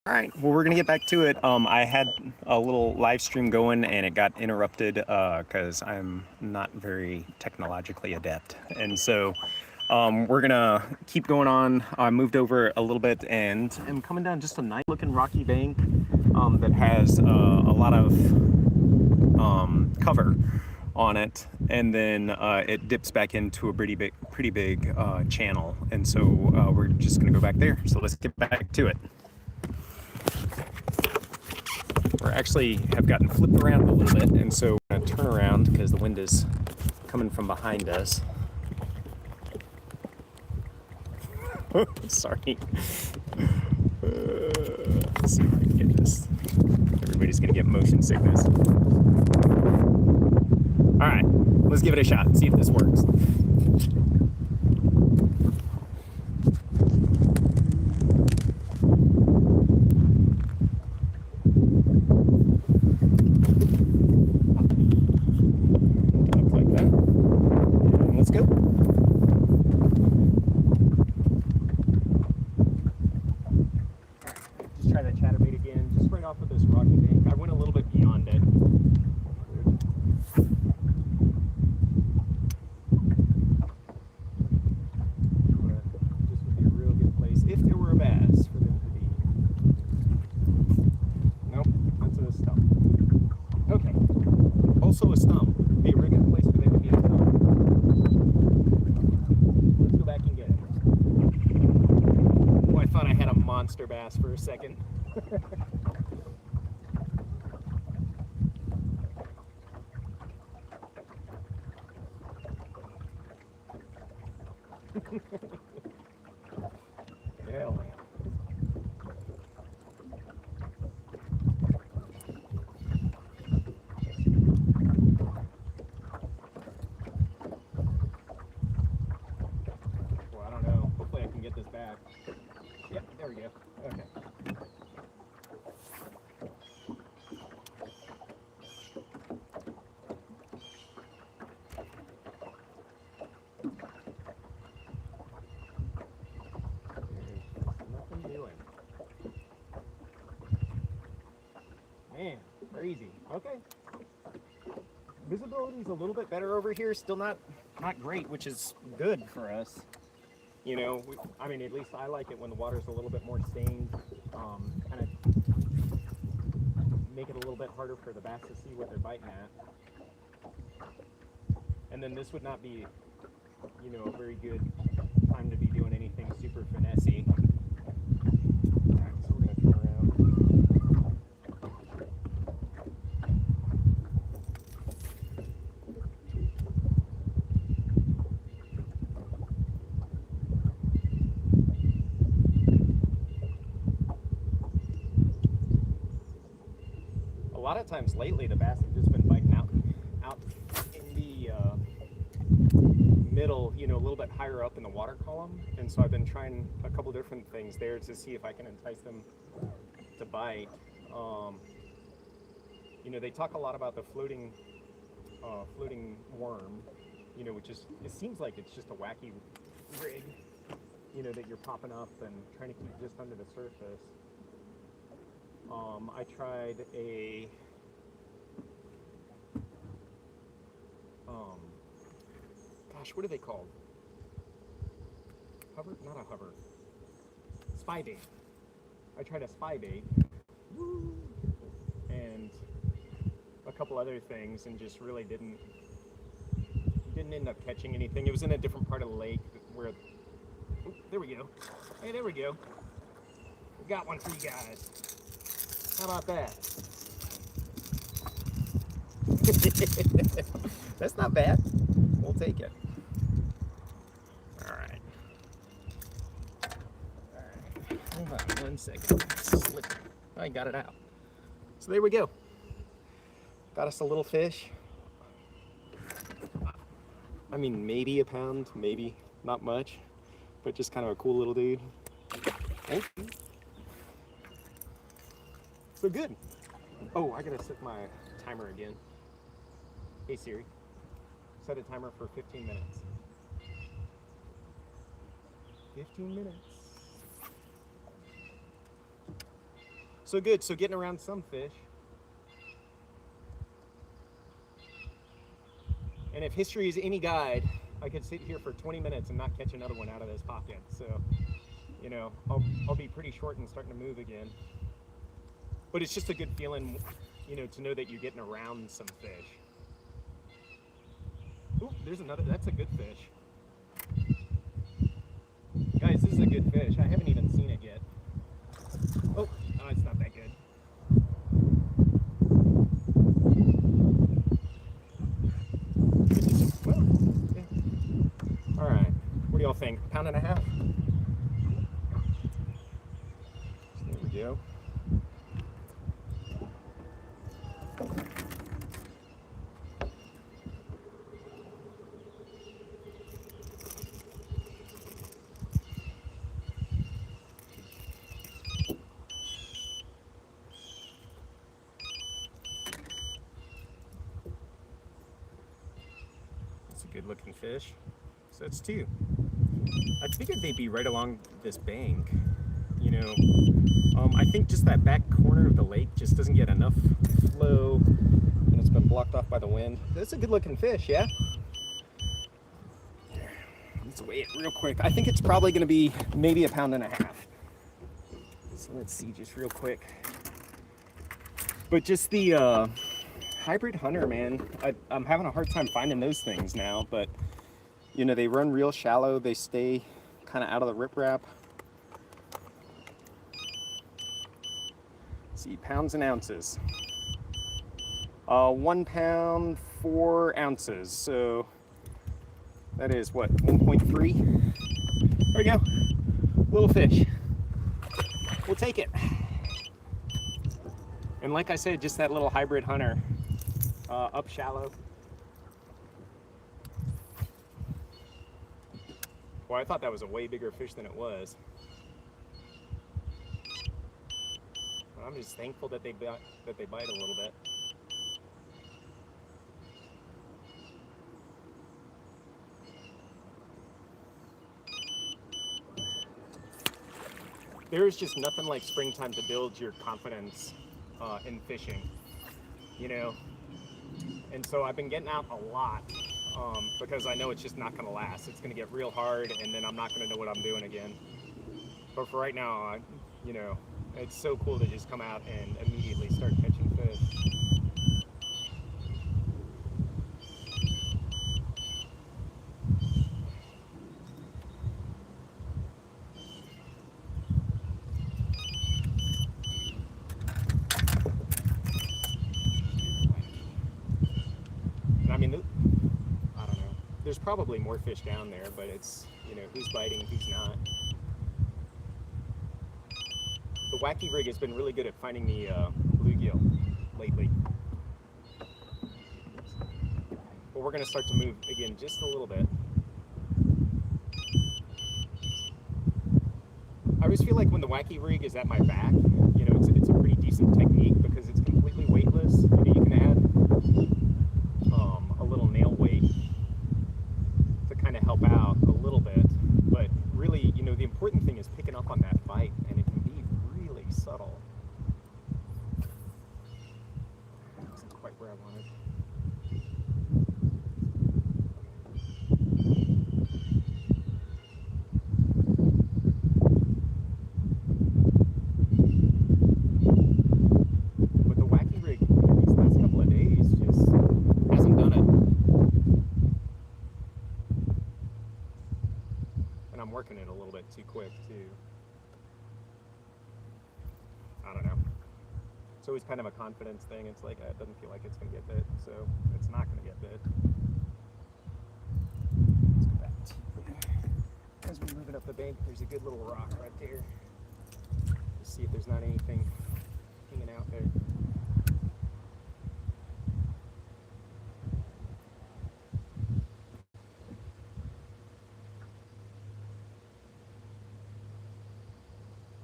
All right, well, we're gonna get back to it. I had a little live stream going and it got interrupted because I'm not very technologically adept. And so we're gonna keep going on. I moved over a little bit and I'm coming down just a nice looking rocky bank that has a lot of cover on it, and then it dips back into a pretty big channel. And so we're just gonna go back there. So let's get back to it. We actually have gotten flipped around a little bit, and so we're going to turn around because the wind is coming from behind us. Sorry. Let's see if I can get this. Everybody's going to get motion sickness. All right, let's give it a shot and see if this works. Also a stump. Be a really good place for there to be a stump. Let's go back and get it. Oh, I thought I had a monster bass for a second. Hell yeah. Well, I don't know. Hopefully I can get this back. Yep, there we go. Okay. Nothing doing. Man, crazy. Okay. Visibility's a little bit better over here. Still not great, which is good for us. You know, I mean, at least I like it when the water's a little bit more stained. Kind of make it a little bit harder for the bass to see what they're biting at. And then this would not be, you know, a very good time to be doing anything super finessey. Alright, so we're going to turn around. A lot of times lately the bass have just been biting out in the middle, you know, a little bit higher up in the water column, and so I've been trying a couple different things there to see if I can entice them to bite. You know, they talk a lot about the floating worm, you know, which is, it seems like it's just a wacky rig, you know, that you're popping up and trying to keep just under the surface. I tried a gosh, what are they called? Hover? Not a hover. Spy bait. I tried a spy bait. Woo! And a couple other things, and just really didn't end up catching anything. It was in a different part of the lake where, oh, there we go. Hey, there we go. We got one for you guys. How about that? That's not bad. We'll take it. All right. Hold on 1 second. Slip. I got it out. So there we go. Got us a little fish. I mean, maybe a pound, maybe not much, but just kind of a cool little dude. Thank you. So good. Oh, I gotta set my timer again. Hey Siri, set a timer for 15 minutes. 15 minutes. So good. So getting around some fish. And if history is any guide, I could sit here for 20 minutes and not catch another one out of this pocket. So, you know, I'll be pretty short and starting to move again. But it's just a good feeling, you know, to know that you're getting around some fish. Ooh, there's another. That's a good fish. Guys, this is a good fish. I haven't even seen it yet. Oh, it's not that good. All right. What do y'all think? Pound and a half? There we go. Good looking fish. So that's two. I figured they'd be right along this bank. You know, I think just that back corner of the lake just doesn't get enough flow, and it's been blocked off by the wind. That's a good looking fish, yeah? Let's weigh it real quick. I think it's probably going to be maybe a pound and a half. So let's see just real quick. But just the hybrid hunter, man, I'm having a hard time finding those things now, but you know, they run real shallow, they stay kind of out of the riprap. Let's see, pounds and ounces. 1 pound 4 ounces, so that is what, 1.3. There we go, little fish. We'll take it. And like I said, just that little hybrid hunter. Up shallow. Well, I thought that was a way bigger fish than it was. But I'm just thankful that they bite a little bit. There is just nothing like springtime to build your confidence in fishing, you know. And so I've been getting out a lot because I know it's just not going to last. It's going to get real hard, and then I'm not going to know what I'm doing again. But for right now, you know, it's so cool to just come out and immediately start catching fish. There's probably more fish down there, but it's, you know, who's biting, who's not. The wacky rig has been really good at finding the bluegill lately. But we're going to start to move again just a little bit. I always feel like when the wacky rig is at my back, you know, it's a pretty decent technique because it's completely weightless. You know, you can add a little nail weight to kind of help out a little bit, but really, you know, the important thing is picking up on that bite, and it can be really subtle. Isn't quite where I wanted. But the wacky rig these last couple of days just hasn't done it. And I'm working it a little bit too quick too. I don't know. It's always kind of a confidence thing. It's like, it doesn't feel like it's going to get bit, so it's not going to get bit. Let's go back to you. As we're moving up the bank, there's a good little rock right there. Let's see if there's not anything hanging out there.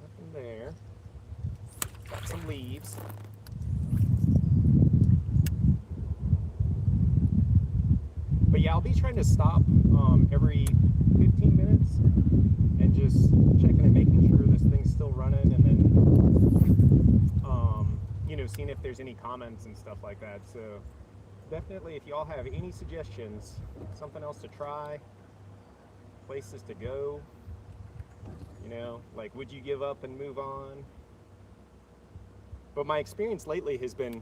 Nothing there. Got some leaves. But yeah, I'll be trying to stop every 15 minutes and just checking and making sure this thing's still running, and then there's any comments and stuff like that. So definitely, if y'all have any suggestions, something else to try, places to go, you know, like would you give up and move on? But my experience lately has been,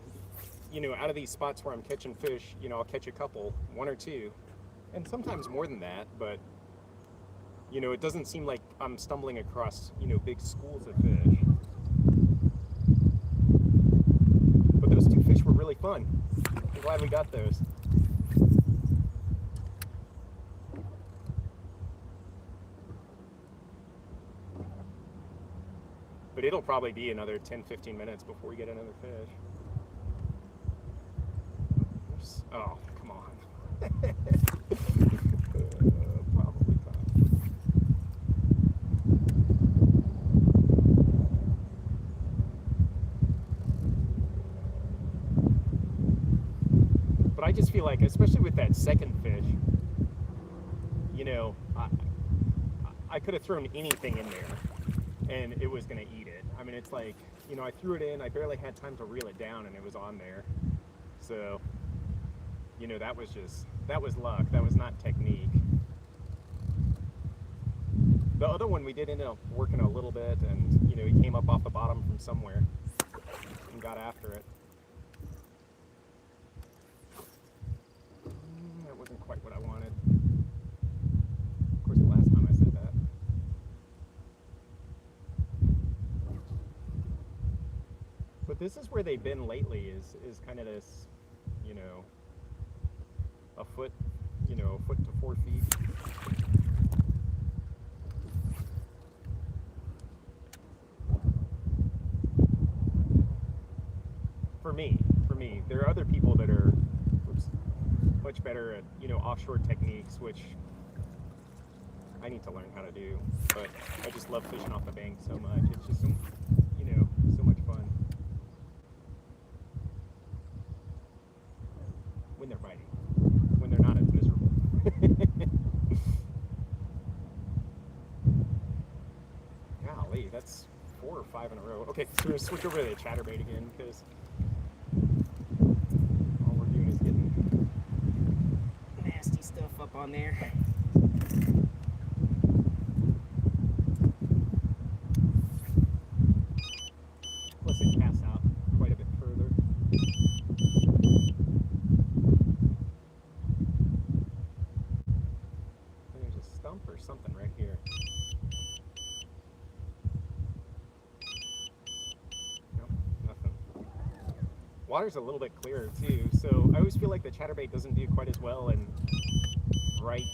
you know, out of these spots where I'm catching fish, you know, I'll catch a couple, one or two, and sometimes more than that, but, you know, it doesn't seem like I'm stumbling across, you know, big schools of fish. But those two fish were really fun. I'm glad we got those. But it'll probably be another 10-15 minutes before we get another fish. Oh, come on. Probably fine. But I just feel like, especially with that second fish, you know, I could have thrown anything in there and it was going to eat it. I mean, it's like, you know, I threw it in, I barely had time to reel it down and it was on there. So, you know, that was luck. That was not technique. The other one, we did end up working a little bit, and, you know, he came up off the bottom from somewhere and got after it. That wasn't quite what I wanted. Of course, the last time I said that. But this is where they've been lately, is kind of this, you know, a foot, you know, a foot to 4 feet. For me, there are other people that are much better at, you know, offshore techniques, which I need to learn how to do. But I just love fishing off the bank so much. It's just, you know, so much fun. When they're biting. When they're not, it's miserable. Golly, that's 4 or 5 in a row. Okay, so we're gonna switch over to the chatterbait again, because all we're doing is getting nasty stuff up on there. Plus it casts out quite a bit further. Or something right here. Nope, nothing. Water's a little bit clearer too, so I always feel like the chatterbait doesn't do quite as well in bright,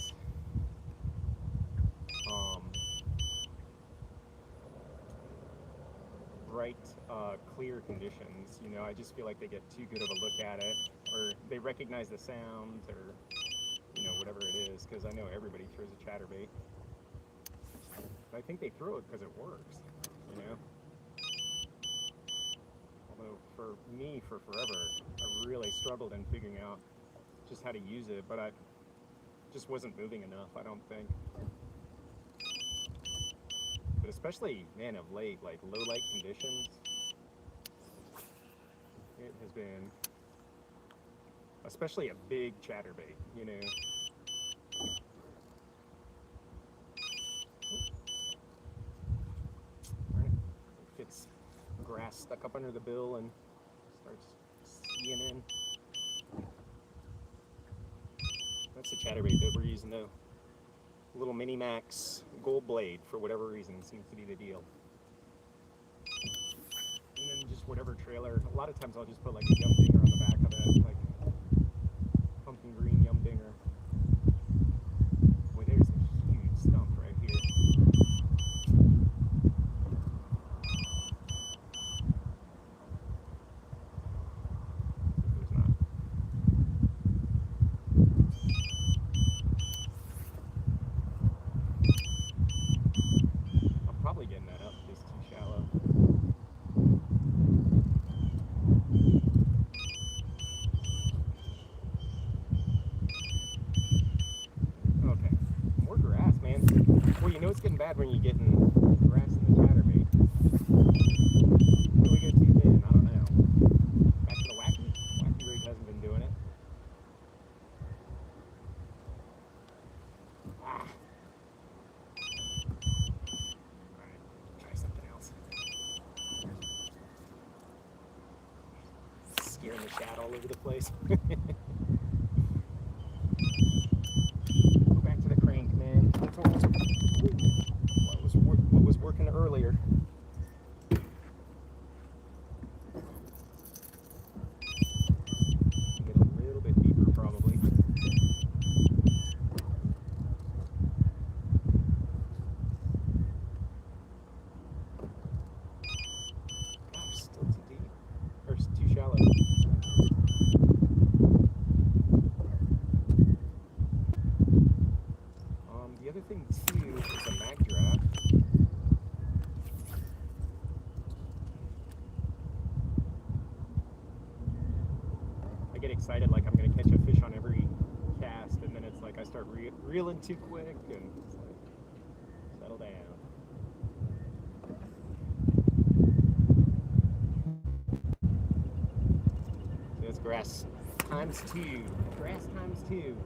clear conditions. You know, I just feel like they get too good of a look at it, or they recognize the sound, or, you know, whatever it is, because I know everybody throws a chatterbait. But I think they throw it because it works, you know? Although for me, for forever, I really struggled in figuring out just how to use it, but I just wasn't moving enough, I don't think. But especially, man, of late, like low light conditions, it has been, especially a big chatterbait, you know. Right. Gets grass stuck up under the bill and starts skiing in. That's the chatterbait that we're using though. Little Mini Max gold blade, for whatever reason, seems to be the deal. And then just whatever trailer. A lot of times I'll just put like a yum dinger on the back of it, like pumpkin green yum dinger. Boy, there's a huge stump right here. There's not. I'm probably getting that up just too shallow. Okay, more grass, man. Well, you know it's getting bad when you're getting grass in the chatterbait. Will we go too thin? I don't know. scaring the shad all over the place. Go back to the crank, man. What was working earlier. Get a little bit deeper, probably. Gosh, still too deep. Or too shallow. The other thing too is the mag draft. I get excited like I'm gonna catch a fish on every cast, and then it's like I start reeling too quick, and it's like, settle down. So it's grass times 2. Grass times 2.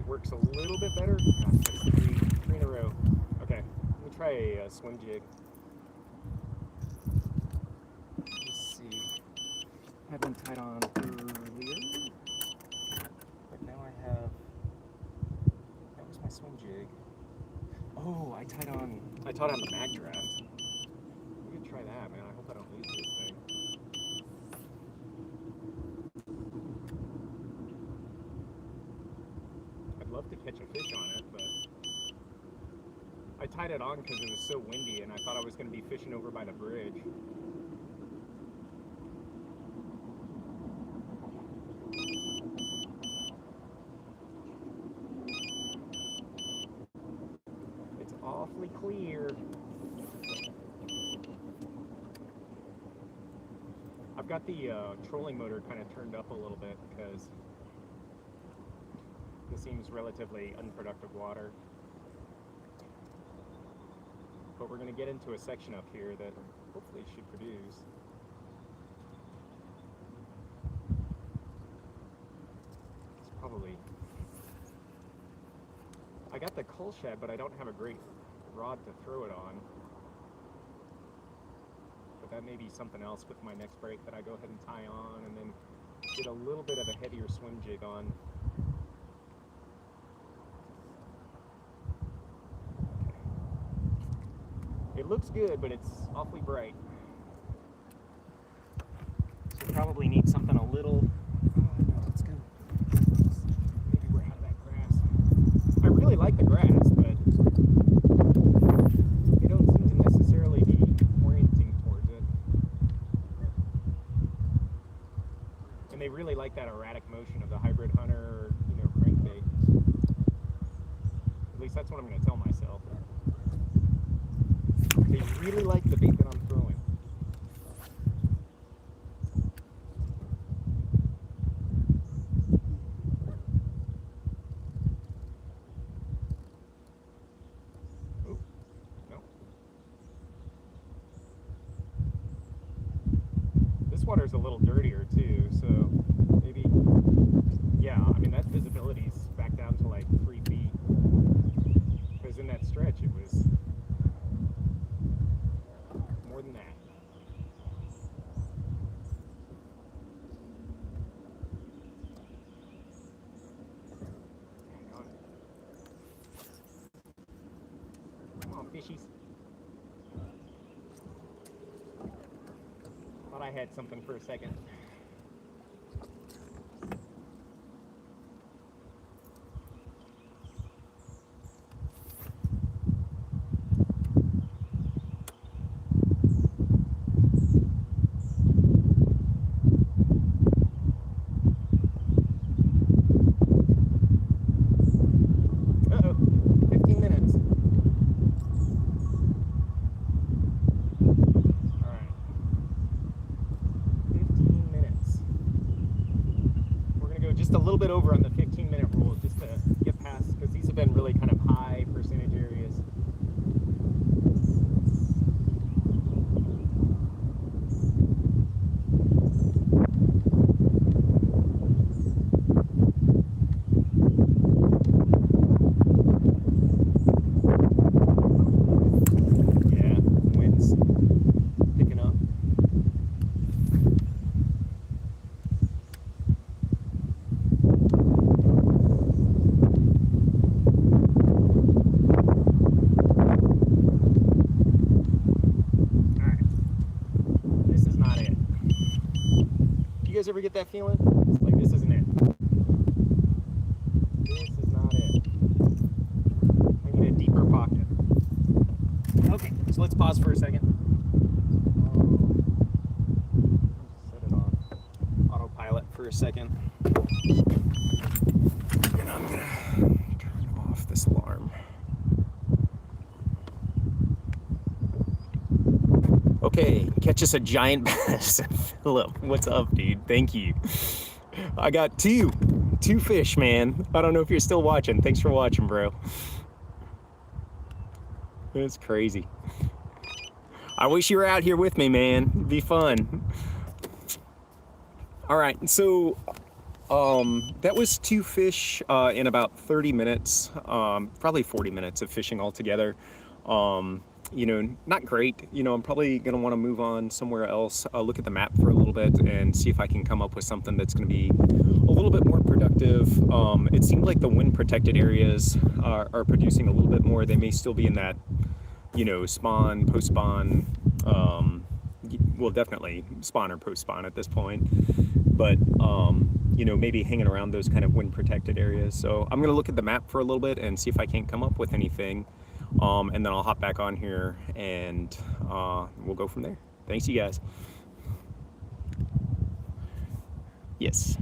Works a little bit better. That's three in a row. Okay, let me try a swim jig. Let's see. I had one tied on earlier, but now I have. That was my swim jig. Oh, I tied on the mag draft. We could try that, man. I hope I don't lose this thing. Love to catch a fish on it, but I tied it on because it was so windy and I thought I was going to be fishing over by the bridge. It's awfully clear. I've got the trolling motor kind of turned up a little bit because this seems relatively unproductive water. But we're going to get into a section up here that hopefully should produce. It's probably... I got the cull shad, but I don't have a great rod to throw it on. But that may be something else with my next break that I go ahead and tie on and then get a little bit of a heavier swim jig on. It looks good, but it's awfully bright. So probably need something a little... let's go. Maybe we're out of that grass. I really like the grass, but they don't seem to necessarily be orienting towards it. And they really like that erratic motion of the hybrid hunter or, crankbait. At least that's what I'm going to tell myself. They really like the bait that I'm throwing. Oh, no. This water's a little dirtier too, so maybe, yeah, I mean that visibility's back down to like 3 feet. Because in that stretch it was more than that. Hang on. Come on, fishies. Thought I had something for a second. A little bit over on the 15-minute rule just to get past, because these have been really kind of high percentage areas. guys ever get that feeling? It's like, this isn't it. This is not it. I need a deeper pocket. Okay, so let's pause for a second. Set it on autopilot for a second. And I'm gonna turn off this alarm. Okay, catch us a giant bass. Philip, what's up, dude? Thank you. I got two fish, man. I don't know if you're still watching. Thanks for watching, bro. It's crazy. I wish you were out here with me, man. It'd be fun. All right, so that was 2 fish in about 30 minutes, probably 40 minutes of fishing altogether. You know, not great. You know, I'm probably going to want to move on somewhere else, look at the map for a little bit and see if I can come up with something that's going to be a little bit more productive. It seemed like the wind protected areas are producing a little bit more. They may still be in that, you know, spawn, post-spawn, well, definitely spawn or post-spawn at this point, but, you know, maybe hanging around those kind of wind protected areas. So I'm going to look at the map for a little bit and see if I can't come up with anything. And then I'll hop back on here and we'll go from there. Thanks, you guys. Yes.